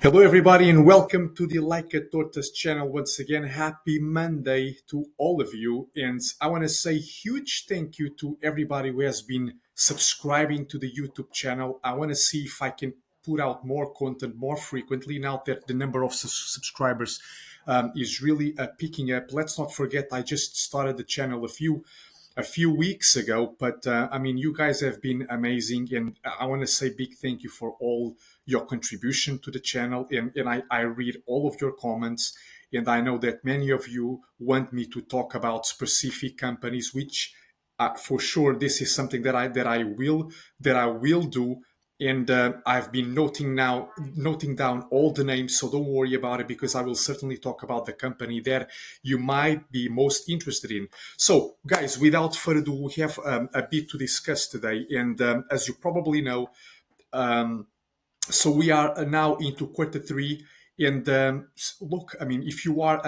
Hello, everybody, and welcome to the Like a Tortoise channel. Once again, happy Monday to all of you. And I want to say huge thank you to everybody who has been subscribing to the YouTube channel. I want to see if I can put out more content more frequently now that the number of subscribers is really picking up. Let's not forget, I just started the channel a few weeks ago, but I mean, you guys have been amazing, and I want to say big thank you for all your contribution to the channel. And I read all of your comments, and I know that many of you want me to talk about specific companies, which for sure this is something that I will do. And I've been noting down all the names, so don't worry about it, because I will certainly talk about the company that you might be most interested in. So, guys, without further ado, we have a bit to discuss today, and as you probably know, um, so we are now into quarter three. And look, I mean, if you are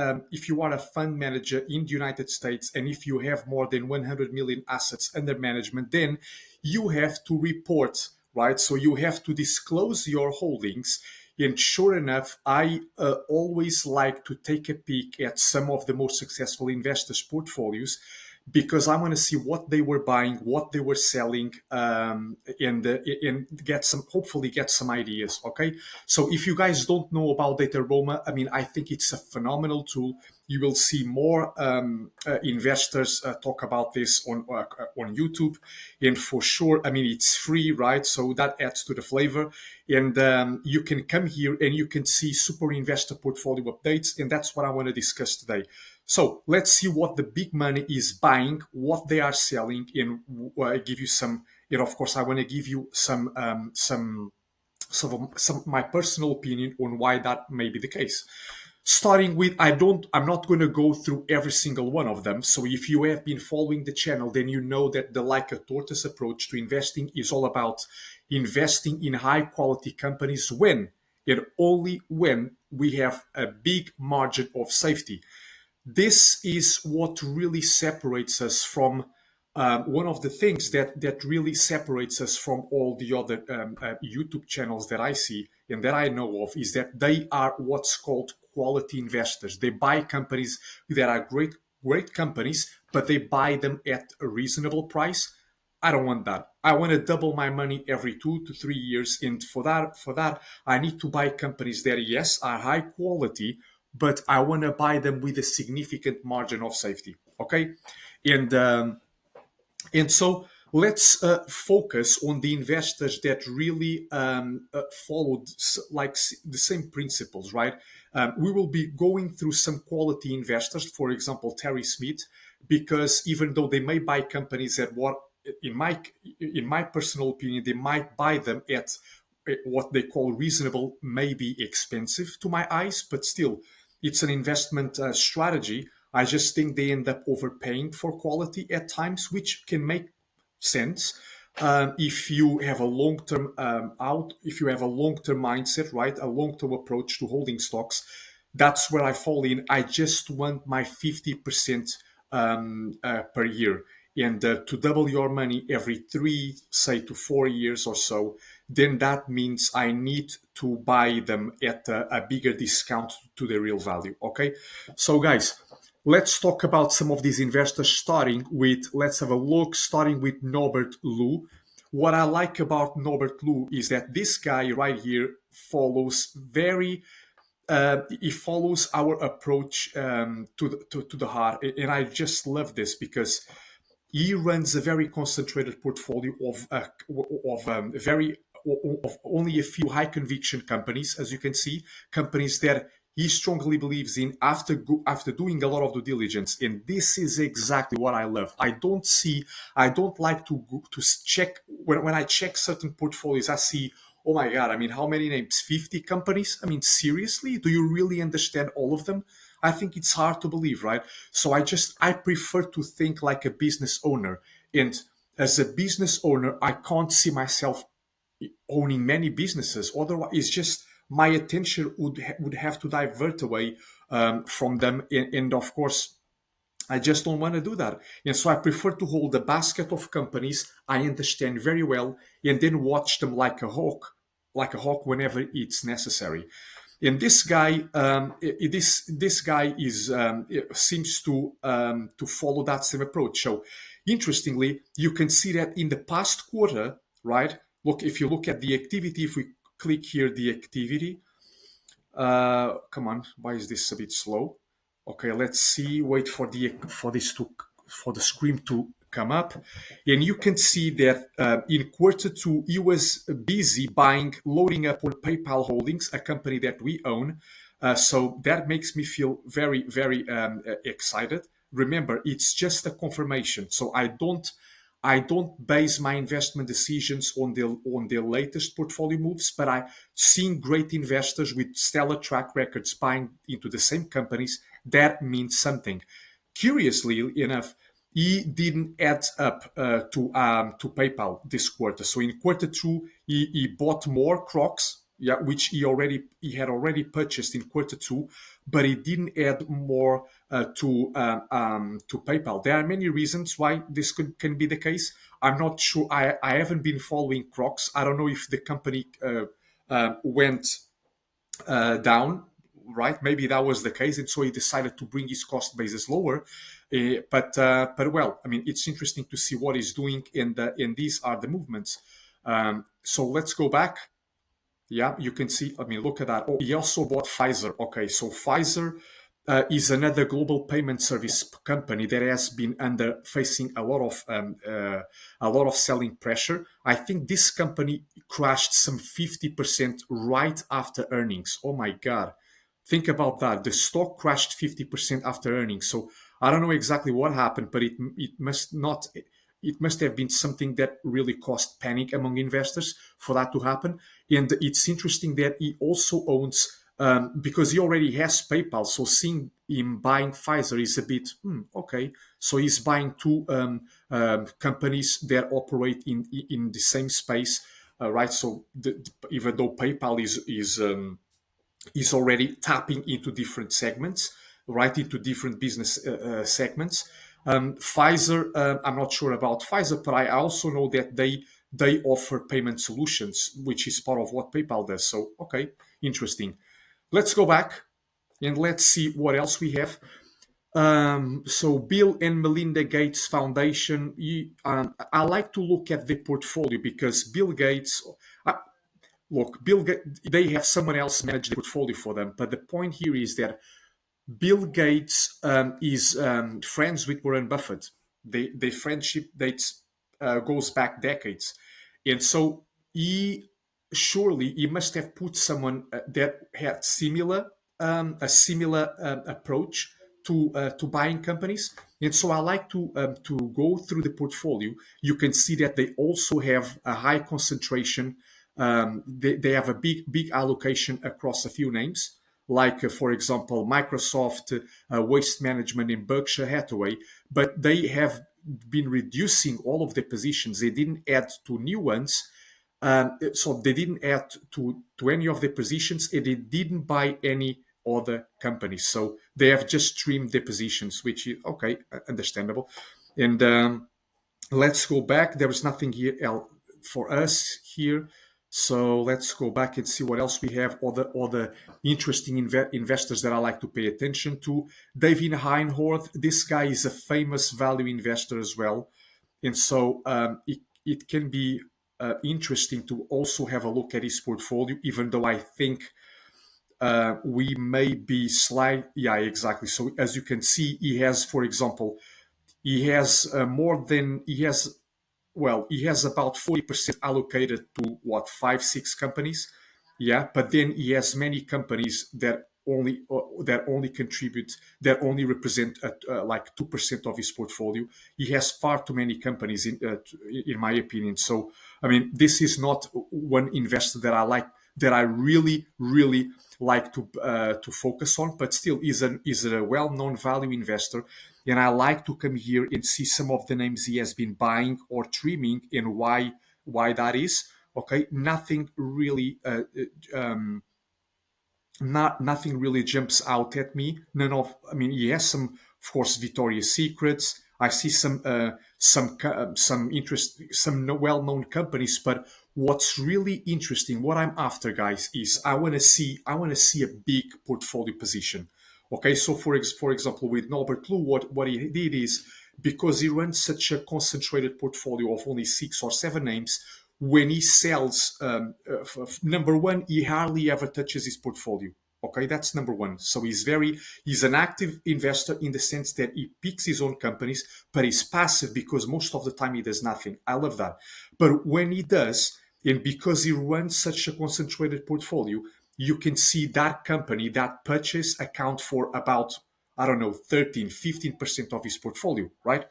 a fund manager in the United States, and if you have more than 100 million assets under management, then you have to report, right? So you have to disclose your holdings. And sure enough, I always like to take a peek at some of the most successful investors' portfolios, because I want to see what they were buying, what they were selling, and get some, hopefully get some ideas. Okay, so if you guys don't know about Data Roma, I mean, I think it's a phenomenal tool. You will see more investors talk about this on YouTube, and for sure, I mean, it's free, right? So that adds to the flavor. And you can come here and you can see super investor portfolio updates, and that's what I want to discuss today. So let's see what the big money is buying, what they are selling, and give you some. And of course, I want to give you some my personal opinion on why that may be the case. Starting with, I'm not going to go through every single one of them. So if you have been following the channel, then you know that the Like a Tortoise approach to investing is all about investing in high quality companies when and only when we have a big margin of safety. This is what really separates us from one of the things that really separates us from all the other YouTube channels that I see and that I know of, is that they are what's called quality investors. They buy companies that are great companies, but they buy them at a reasonable price. I don't want that. I want to double my money every 2 to 3 years, and for that, I need to buy companies that, yes, are high quality, but I want to buy them with a significant margin of safety. Okay, and so let's focus on the investors that really followed the same principles, right? We will be going through some quality investors, for example, Terry Smith, because even though they may buy companies at what, in my personal opinion, they might buy them at what they call reasonable, maybe expensive to my eyes, but still, it's an investment strategy. I just think they end up overpaying for quality at times, which can make sense if you have a long-term if you have a long-term mindset, right? A long-term approach to holding stocks. That's where I fall in. I just want my 50% per year. And to double your money every 3 to 4 years or so, then that means I need to buy them at a bigger discount to the real value. Okay, so guys, let's talk about some of these investors. Let's have a look, starting with Norbert Lu. What I like about Norbert Lu is that this guy right here follows very he follows our approach to the heart, and I just love this because he runs a very concentrated portfolio of only a few high conviction companies, as you can see, companies that he strongly believes in after doing a lot of due diligence. And this is exactly what I love. I don't like to check when I check certain portfolios. I see, oh my god, I mean, how many names? 50 companies? I mean, seriously, do you really understand all of them? I think it's hard to believe, right? So I prefer to think like a business owner. And as a business owner, I can't see myself owning many businesses. Otherwise, it's just my attention would have to divert away from them. And of course, I just don't want to do that. And so I prefer to hold a basket of companies I understand very well, and then watch them like a hawk whenever it's necessary. And this guy, this guy is seems to follow that same approach. So, interestingly, you can see that in the past quarter, right? Look, if you look at the activity, if we click here, the activity. Come on, why is this a bit slow? Okay, let's see. Wait for the screen to come up, and you can see that in quarter two he was busy buying, loading up on PayPal Holdings, a company that we own. So that makes me feel very, very excited. Remember, it's just a confirmation, so I don't base my investment decisions on the latest portfolio moves, but I seeing great investors with stellar track records buying into the same companies, that means something. Curiously enough, he didn't add up to PayPal this quarter. So in quarter two, he bought more Crocs, yeah, which he had already purchased in quarter two, but he didn't add more to PayPal. There are many reasons why this can be the case. I'm not sure. I haven't been following Crocs. I don't know if the company went down, right? Maybe that was the case, and so he decided to bring his cost basis lower. But well, I mean, it's interesting to see what he's doing, and these are the movements. So let's go back. Yeah, you can see. I mean, look at that. Oh, he also bought Pfizer. Okay, so Pfizer is another global payment service company that has been under facing a lot of selling pressure. I think this company crashed some 50% right after earnings. Oh my God. Think about that. The stock crashed 50% after earnings. So I don't know exactly what happened, but it must have been something that really caused panic among investors for that to happen. And it's interesting that he also owns, because he already has PayPal. So seeing him buying Pfizer is a bit, okay. So he's buying two companies that operate in the same space, right? So even though PayPal is already tapping into different segments, right, into different business segments. Pfizer, I'm not sure about Pfizer, but I also know that they offer payment solutions, which is part of what PayPal does. So, okay, interesting. Let's go back and let's see what else we have. So Bill and Melinda Gates Foundation. I like to look at the portfolio because Bill Gates. Look, they have someone else manage the portfolio for them. But the point here is that Bill Gates is friends with Warren Buffett. Their friendship dates goes back decades, and so he must have put someone that had a similar approach to buying companies. And so I like to go through the portfolio. You can see that they also have a high concentration. They have a big allocation across a few names, like, for example, Microsoft, Waste Management, and Berkshire Hathaway. But they have been reducing all of the positions. They didn't add to new ones. So they didn't add to any of the positions, and they didn't buy any other companies. So they have just trimmed the positions, which is okay, understandable. And let's go back. There is nothing here for us here. So let's go back and see what else we have. Other interesting investors that I like to pay attention to. David Heinhorth. This guy is a famous value investor as well, and so it can be interesting to also have a look at his portfolio. Even though I think we may be slight. Yeah, exactly. So as you can see, he has, for example, he has more than he has well, he has about 40% allocated to what, five, six companies. Yeah, but then he has many companies that only contribute, that only represent like 2% of his portfolio. He has far too many companies, in my opinion. So, I mean, this is not one investor that I like, that I really, really like to focus on, but still is a well-known value investor, and I like to come here and see some of the names he has been buying or trimming and why that is. Okay, nothing really nothing really jumps out at me. None of, I mean, he has some, of course, Victoria's Secrets. I see some interest, some well-known companies, but what's really interesting, what I'm after, guys, is I want to see a big portfolio position. Okay, so for example, with Norbert Blue, what he did is, because he runs such a concentrated portfolio of only 6 or 7 names, when he sells, number one, he hardly ever touches his portfolio. Okay, that's number one. So he's an active investor in the sense that he picks his own companies, but he's passive because most of the time he does nothing. I love that. But when he does, and because he runs such a concentrated portfolio, you can see that company, that purchase account for about, I don't know, 13, 15% of his portfolio, right?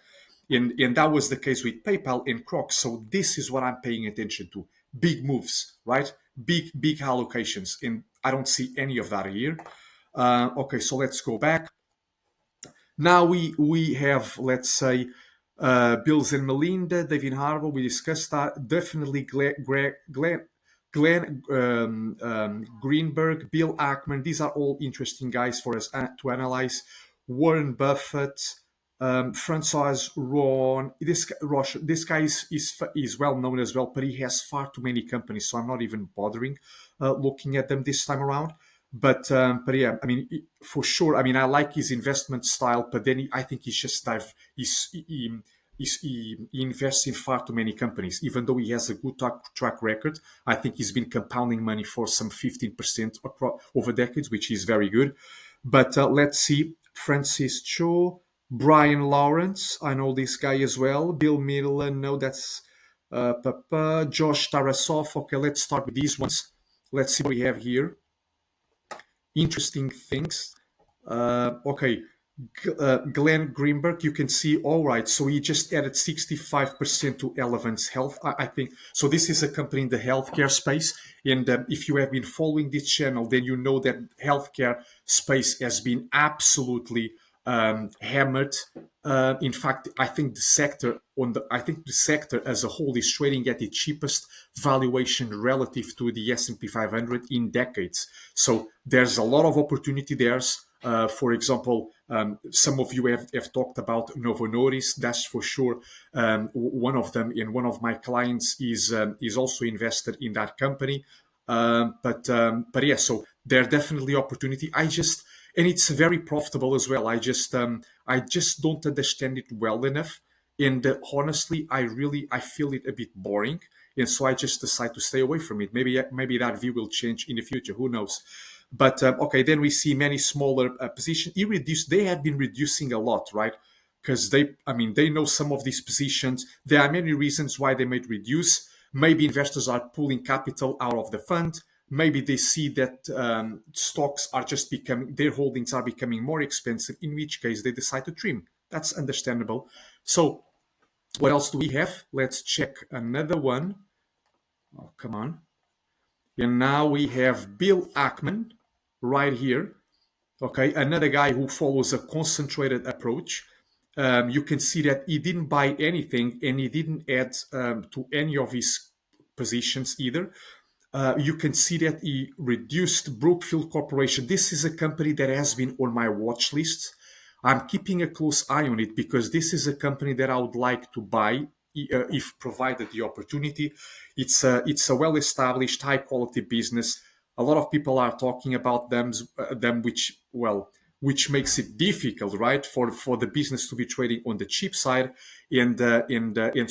And that was the case with PayPal and Crocs. So this is what I'm paying attention to. Big moves, right? Big allocations. And I don't see any of that here. Okay, so let's go back. Now we have, let's say, Bills and Melinda, David Harbour. We discussed that. Definitely Glenn Greenberg, Bill Ackman. These are all interesting guys for us to analyze. Warren Buffett, Francois Ron. This guy is well known as well, but he has far too many companies, so I'm not even bothering looking at them this time around. But yeah, I mean, for sure. I mean, I like his investment style, but then I think he's just he invests in far too many companies. Even though he has a good track record, I think he's been compounding money for some 15% over decades, which is very good. But let's see, Francis Cho, Brian Lawrence. I know this guy as well. Bill Miller. No, that's Josh Tarasov. Okay, let's start with these ones. Let's see what we have here. Interesting things. Okay, Glenn Greenberg, you can see, all right, so he just added 65% to Elevance Health, I think. So this is a company in the healthcare space. And if you have been following this channel, then you know that healthcare space has been absolutely hammered. In fact, I think the sector as a whole is trading at the cheapest valuation relative to the S&P 500 in decades. So there's a lot of opportunity there. For example, some of you have talked about Novo Nordisk. That's for sure one of them. And one of my clients is also invested in that company. But yeah, so there's definitely opportunity. And it's very profitable as well. I just don't understand it well enough. And honestly, I feel it a bit boring. And so I just decide to stay away from it. Maybe that view will change in the future. Who knows? But okay, then we see many smaller positions. They have been reducing a lot, right? Because they know some of these positions. There are many reasons why they might reduce. Maybe investors are pulling capital out of the fund. Maybe they see that stocks are just their holdings are becoming more expensive, in which case they decide to trim. That's understandable. So what else do we have? Let's check another one. Oh, come on. And now we have Bill Ackman right here. Okay, another guy who follows a concentrated approach. You can see that he didn't buy anything and he didn't add to any of his positions either. You can see that he reduced Brookfield Corporation. This is a company that has been on my watch list. I'm keeping a close eye on it because this is a company that I would like to buy if provided the opportunity. It's a well-established, high-quality business. A lot of people are talking about them, which makes it difficult, right, for the business to be trading on the cheap side, and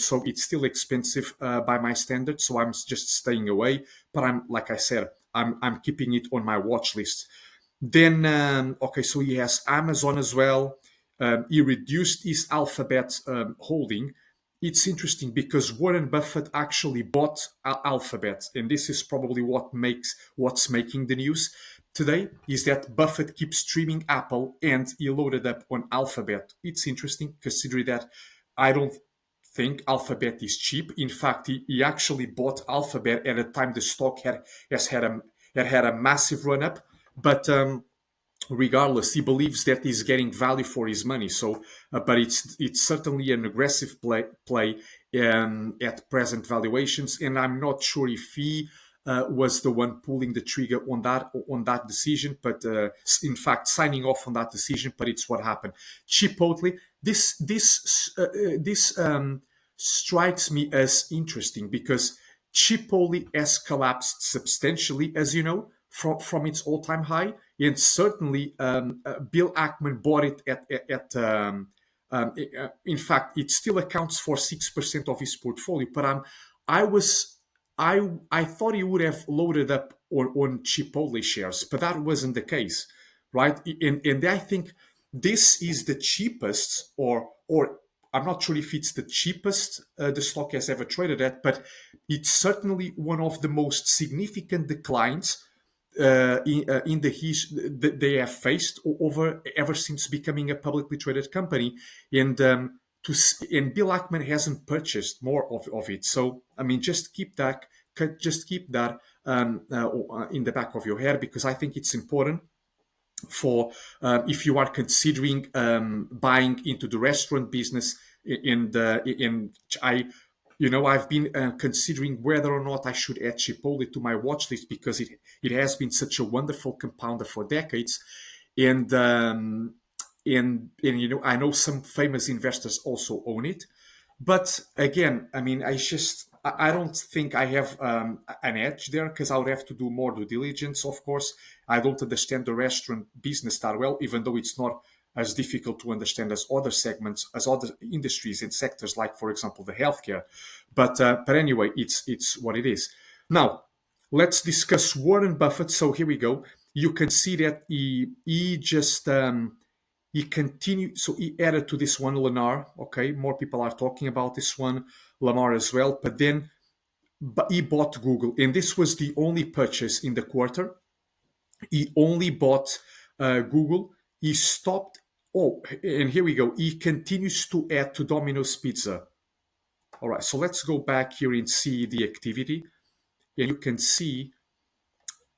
so it's still expensive by my standards. So I'm just staying away. But like I said, I'm keeping it on my watch list. Then okay, so he has Amazon as well. He reduced his Alphabet holding. It's interesting because Warren Buffett actually bought Alphabet, and this is probably what's making the news today, is that Buffett keeps streaming Apple and he loaded up on Alphabet. It's interesting considering that I don't think Alphabet is cheap. In fact, he actually bought Alphabet at a time the stock had a massive run up, but regardless, he believes that he's getting value for his money. So, but it's certainly an aggressive play at present valuations, and I'm not sure if he was the one pulling the trigger on that decision, but in fact signing off on that decision. But it's what happened. Chipotle. This strikes me as interesting because Chipotle has collapsed substantially, as you know, from its all-time high, and certainly Bill Ackman bought it in fact, it still accounts for 6% of his portfolio. But I was I thought he would have loaded up on Chipotle shares, but that wasn't the case, right? And I think this is the cheapest, or I'm not sure if it's the cheapest the stock has ever traded at, but it's certainly one of the most significant declines in the that they have faced over ever since becoming a publicly traded company, and and Bill Ackman hasn't purchased more of it. So I mean, just keep that in the back of your head, because I think it's important for if you are considering buying into the restaurant business. In I I've been considering whether or not I should add Chipotle to my watch list, because it has been such a wonderful compounder for decades, and I know some famous investors also own it. But again, I mean, I don't think I have an edge there, because I would have to do more due diligence. Of course, I don't understand the restaurant business that well, even though it's not as difficult to understand as other segments, as other industries and sectors, like, for example, the healthcare. But anyway, it's what it is. Now, let's discuss Warren Buffett. So here we go. You can see that he just he continued. So he added to this one Lennar. Okay, more people are talking about this one, Lamar as well. But he bought Google, and this was the only purchase in the quarter. He only bought Google. He stopped. Oh, and here we go. He continues to add to Domino's Pizza. All right, so let's go back here and see the activity. And you can see,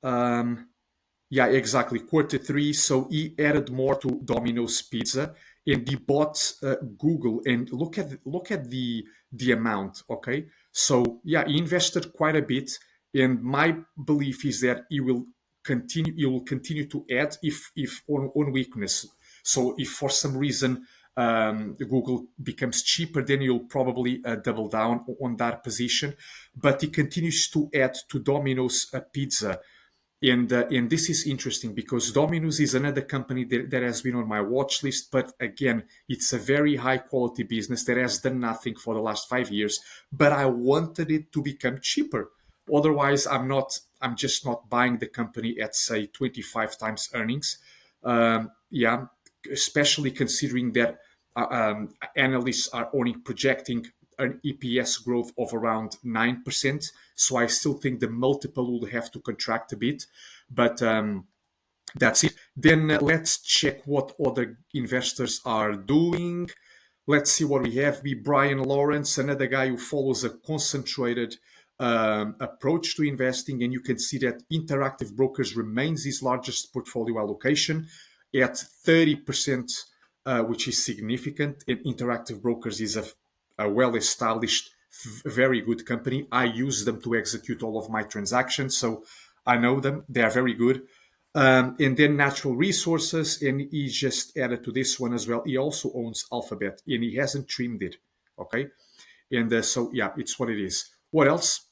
yeah, exactly, quarter three. So he added more to Domino's Pizza, and he bought Google. And look at the amount. Okay, so yeah, he invested quite a bit, and my belief is that he will continue. He will continue to add if on weakness. So if for some reason Google becomes cheaper, then you'll probably double down on that position. But he continues to add to Domino's Pizza. And this is interesting, because Domino's is another company that has been on my watch list. But again, it's a very high quality business that has done nothing for the last 5 years. But I wanted it to become cheaper. Otherwise, I'm just not buying the company at, say, 25 times earnings. Yeah, especially considering that analysts are only projecting an EPS growth of around 9%. So I still think the multiple will have to contract a bit. But that's it. Then let's check what other investors are doing. Let's see what we have. Brian Lawrence, another guy who follows a concentrated approach to investing. And you can see that Interactive Brokers remains his largest portfolio allocation at 30%, which is significant. And Interactive Brokers is a well-established, very good company. I use them to execute all of my transactions, so I know them. They are very good. And then Natural Resources, and he just added to this one as well. He also owns Alphabet, and he hasn't trimmed it. Okay, and so yeah, it's what it is. What else?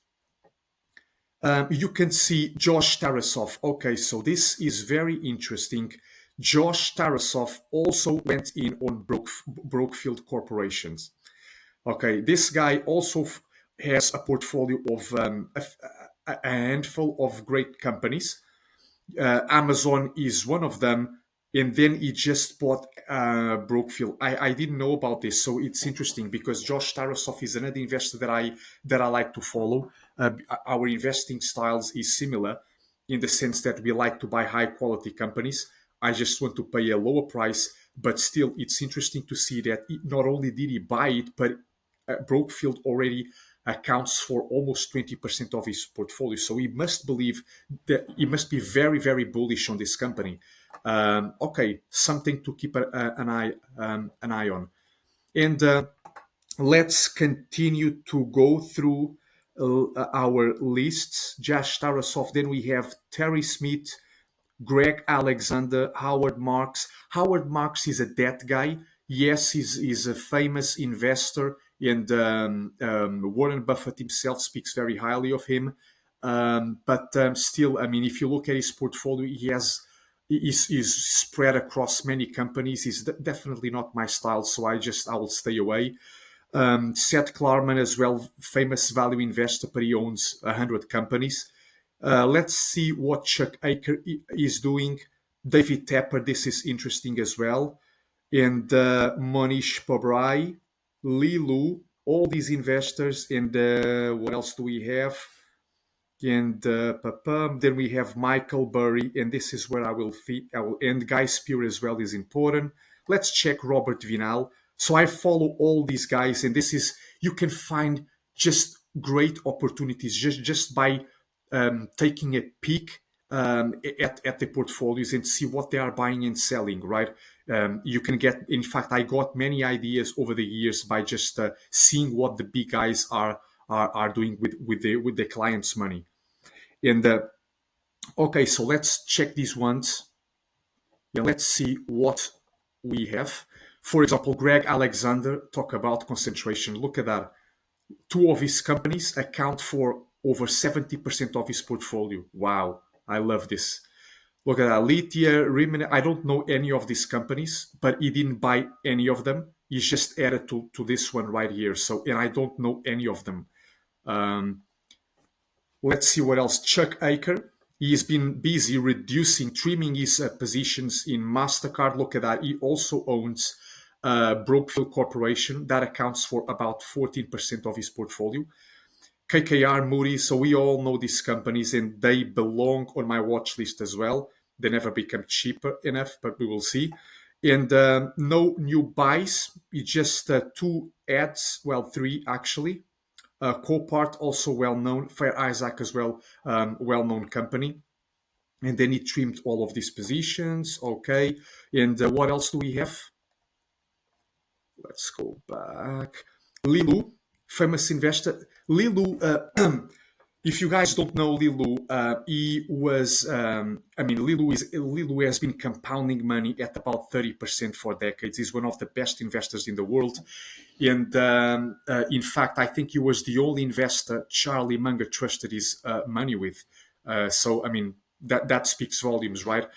You can see Josh Tarasoff. Okay, so this is very interesting. Josh Tarasoff also went in on Brookfield Corporations. Okay, this guy also has a portfolio of a handful of great companies. Amazon is one of them, and then he just bought Brookfield. I didn't know about this, so it's interesting, because Josh Tarasoff is another investor that I like to follow. Our investing styles is similar in the sense that we like to buy high quality companies. I just want to pay a lower price, but still, it's interesting to see that not only did he buy it, but Brookfield already accounts for almost 20% of his portfolio. So he must believe that he must be very, very bullish on this company. Okay, something to keep an eye on. And let's continue to go through our lists. Josh Tarasoff. Then we have Terry Smith, Greg Alexander, Howard Marks. Howard Marks is a debt guy. Yes, he's a famous investor, and Warren Buffett himself speaks very highly of him. But still, I mean, if you look at his portfolio, he has is spread across many companies. Is definitely not my style, so I will stay away. Seth Klarman as well, famous value investor, but he owns 100 companies. Let's see what Chuck Aker is doing. David Tepper, this is interesting as well. And Monish Pabrai, Lilu, all these investors. And what else do we have? And then we have Michael Burry, and this is where I will end. Guy Spear as well is important. Let's check Robert Vinal. So I follow all these guys, and this is you can find just great opportunities just by taking a peek at the portfolios and see what they are buying and selling. Right? You can get. In fact, I got many ideas over the years by just seeing what the big guys are doing with the clients' money. And okay, so let's check these ones. Yeah, let's see what we have. For example, Greg Alexander talk about concentration. Look at that. Two of his companies account for over 70% of his portfolio. Wow, I love this. Look at that. Lithia, Rimini. I don't know any of these companies, but he didn't buy any of them. He's just added to this one right here. So, and I don't know any of them. Let's see what else. Chuck Aker. He's been busy trimming his positions in MasterCard. Look at that. He also owns Brookfield Corporation. That accounts for about 14% of his portfolio. KKR, Moody's. So we all know these companies, and they belong on my watch list as well. They never become cheaper enough, but we will see. And no new buys. It's just two ads. Well, three actually. Copart, also well known. Fair Isaac as well, well known company. And then he trimmed all of these positions. Okay. And what else do we have? Let's go back. Lilu, famous investor. Lilu, if you guys don't know Lilu, he was, Lilu has been compounding money at about 30% for decades. He's one of the best investors in the world. And in fact, I think he was the only investor Charlie Munger trusted his money with. So, I mean, that speaks volumes, right?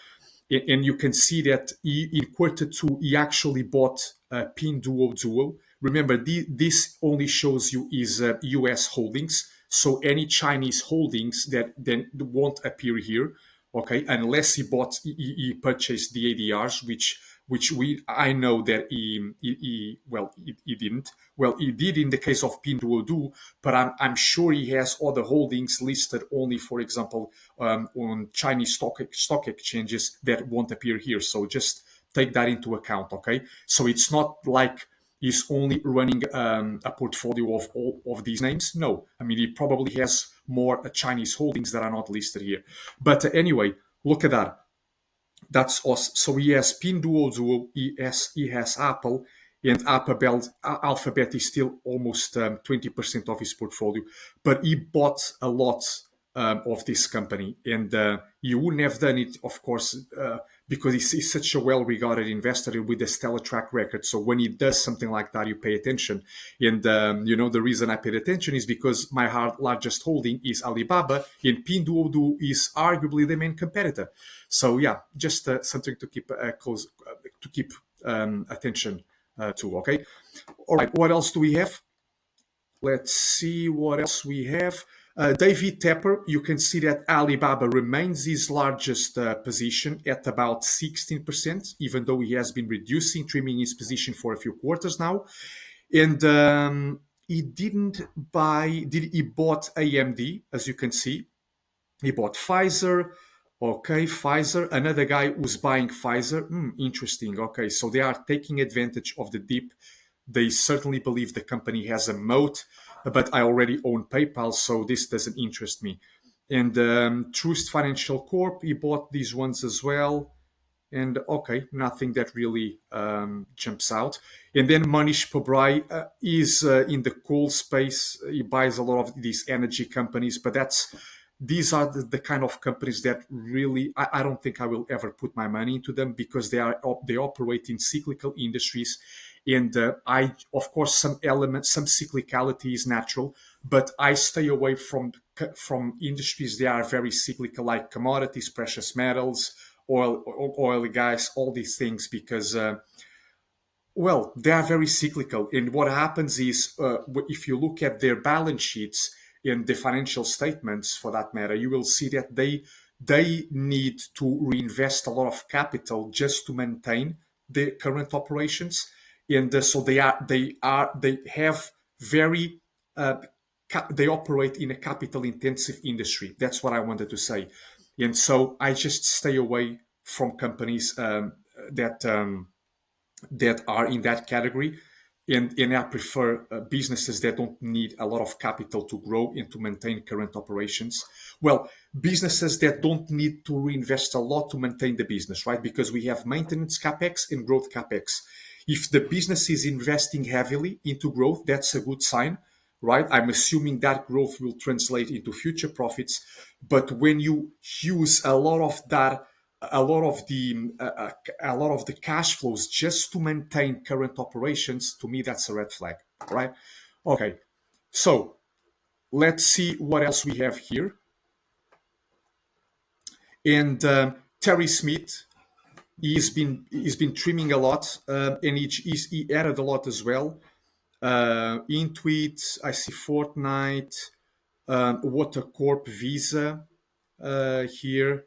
And you can see that in quarter two, he actually bought Pinduoduo. Remember, this only shows you his US holdings. So any Chinese holdings that then won't appear here, okay, unless he purchased the ADRs, which I know that he didn't. Well, he did in the case of Pinduoduo, but I'm sure he has other holdings listed only, for example, on Chinese stock exchanges that won't appear here. So just take that into account, okay? So it's not like he's only running a portfolio of all of these names. No, I mean, he probably has more Chinese holdings that are not listed here. But anyway, look at that. That's awesome. So he has Pinduoduo, he has Apple, and Alphabet is still almost 20% of his portfolio. But he bought a lot of this company, and you wouldn't have done it, of course, because he's such a well-regarded investor with a stellar track record. So when he does something like that, you pay attention. And the reason I paid attention is because my largest holding is Alibaba, and Pinduoduo is arguably the main competitor. So yeah, just something to keep attention to. Okay, all right. What else do we have? Let's see what else we have. David Tepper, you can see that Alibaba remains his largest position at about 16%, even though he has been trimming his position for a few quarters now. And he bought AMD, as you can see. He bought Pfizer. Okay, Pfizer. Another guy who's buying Pfizer. Interesting. Okay, so they are taking advantage of the dip. They certainly believe the company has a moat, but I already own PayPal, so this doesn't interest me. And Truist Financial Corp, he bought these ones as well. And okay, nothing that really jumps out. And then Manish Pabrai is in the coal space. He buys a lot of these energy companies, but these are the kind of companies that really I don't think I will ever put my money into them because they operate in cyclical industries, And I, of course, some elements, some cyclicality is natural, but I stay away from industries that are very cyclical, like commodities, precious metals, oil, gas, all these things, because well, they are very cyclical. And what happens is, if you look at their balance sheets and the financial statements, for that matter, you will see that they need to reinvest a lot of capital just to maintain the current operations, and so they have very they operate in a capital intensive industry. That's what I wanted to say, and so I just stay away from companies that. That are in that category. And I prefer businesses that don't need a lot of capital to grow and to maintain current operations. Well, businesses that don't need to reinvest a lot to maintain the business, right? Because we have maintenance capex and growth capex. If the business is investing heavily into growth, that's a good sign, right? I'm assuming that growth will translate into future profits. But when you use a lot of the a lot of the cash flows just to maintain current operations, to me that's a red flag, right? Okay, so let's see what else we have here. And Terry Smith, he's been trimming a lot, and he added a lot as well. Intuit, I see Fortnite, Water Corp, Visa here,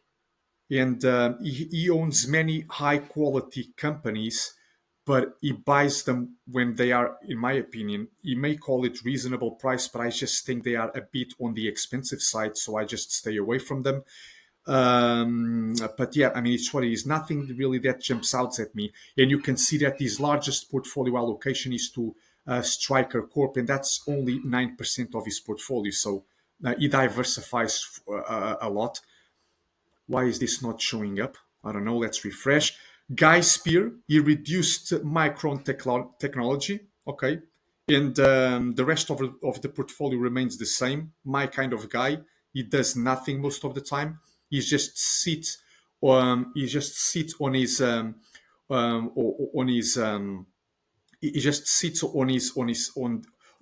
and he owns many high quality companies, but he buys them when they are, in my opinion, he may call it reasonable price, but I just think they are a bit on the expensive side, so I just stay away from them. But yeah, I mean, it's what it is. Nothing really that jumps out at me. And you can see that his largest portfolio allocation is to Striker Corp, and that's only 9% of his portfolio. So he diversifies a lot. Why is this not showing up? I don't know. Let's refresh. Guy Spear, he reduced Micron technology. Okay. And the rest of the portfolio remains the same. My kind of guy. He does nothing most of the time. He just sits. He just sits on his on his he just sits on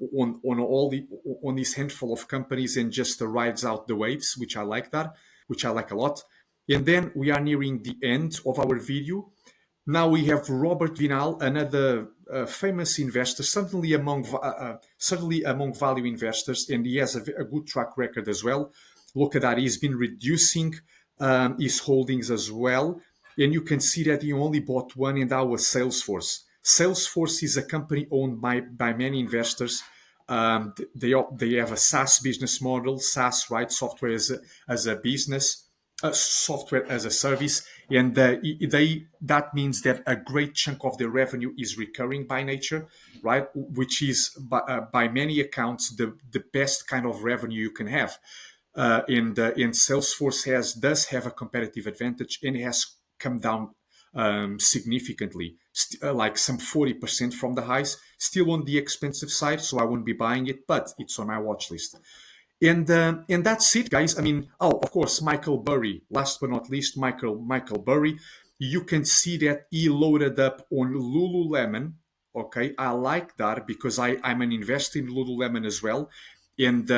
all the on this handful of companies and just rides out the waves, which I like that, which I like a lot. And then we are nearing the end of our video. Now we have Robert Vinal, another famous investor, certainly among value investors, and he has a good track record as well. Look at that; he's been reducing his holdings as well, and you can see that he only bought one, and that was Salesforce. Salesforce is a company owned by many investors. They have a SaaS business model, SaaS, right? Software as a business, software as a service, and that means that a great chunk of their revenue is recurring by nature, right? Which is by many accounts the best kind of revenue you can have. And Salesforce does have a competitive advantage and has come down significantly, like some 40% from the highs. Still on the expensive side, so I won't be buying it, but it's on my watch list. And that's it, guys. I mean, oh, of course, Michael Burry. Last but not least, Michael Burry. You can see that he loaded up on Lululemon. Okay, I like that because I'm an investor in Lululemon as well, and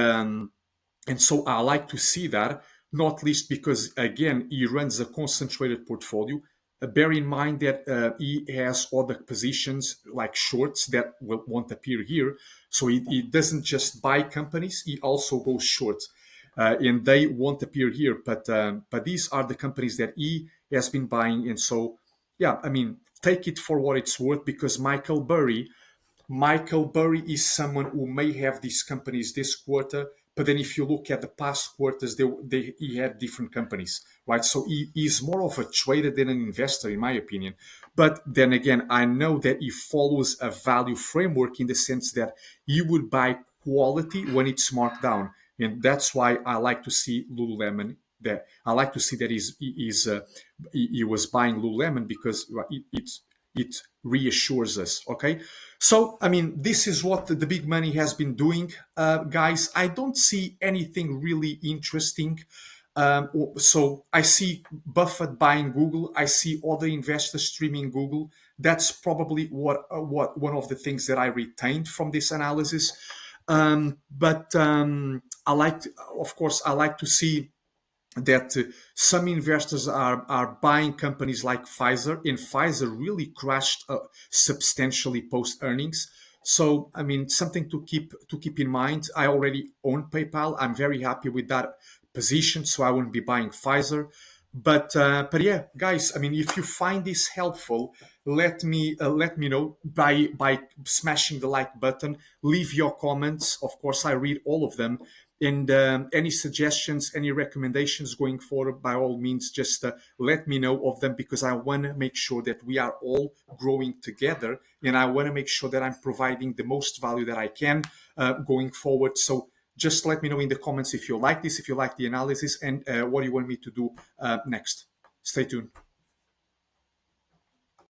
so I like to see that. Not least because again he runs a concentrated portfolio. Bear in mind that he has other positions like shorts that won't appear here. So he doesn't just buy companies; he also goes short, and they won't appear here. But these are the companies that he has been buying, and so yeah, I mean, take it for what it's worth because Michael Burry is someone who may have these companies this quarter, but then if you look at the past quarters, he had different companies, right? So he's more of a trader than an investor, in my opinion. But then again, I know that he follows a value framework in the sense that he would buy quality when it's marked down, and that's why I like to see Lululemon. That I like to see that he was buying Lululemon because it reassures us. Okay, so I mean, this is what the big money has been doing, guys. I don't see anything really interesting So I see Buffett buying Google. I see other investors streaming Google. That's probably what one of the things that I retained from this analysis. But I like, of course, I like to see that some investors are buying companies like Pfizer, and Pfizer really crashed substantially post earnings. So, I mean, something to keep in mind. I already own PayPal. I'm very happy with that position, so I wouldn't be buying Pfizer. But yeah, guys. I mean, if you find this helpful, let me know by smashing the like button. Leave your comments. Of course, I read all of them. And any suggestions, any recommendations going forward, by all means, just let me know of them, because I want to make sure that we are all growing together, and I want to make sure that I'm providing the most value that I can going forward. So just let me know in the comments if you like this, if you like the analysis, and what you want me to do next. Stay tuned.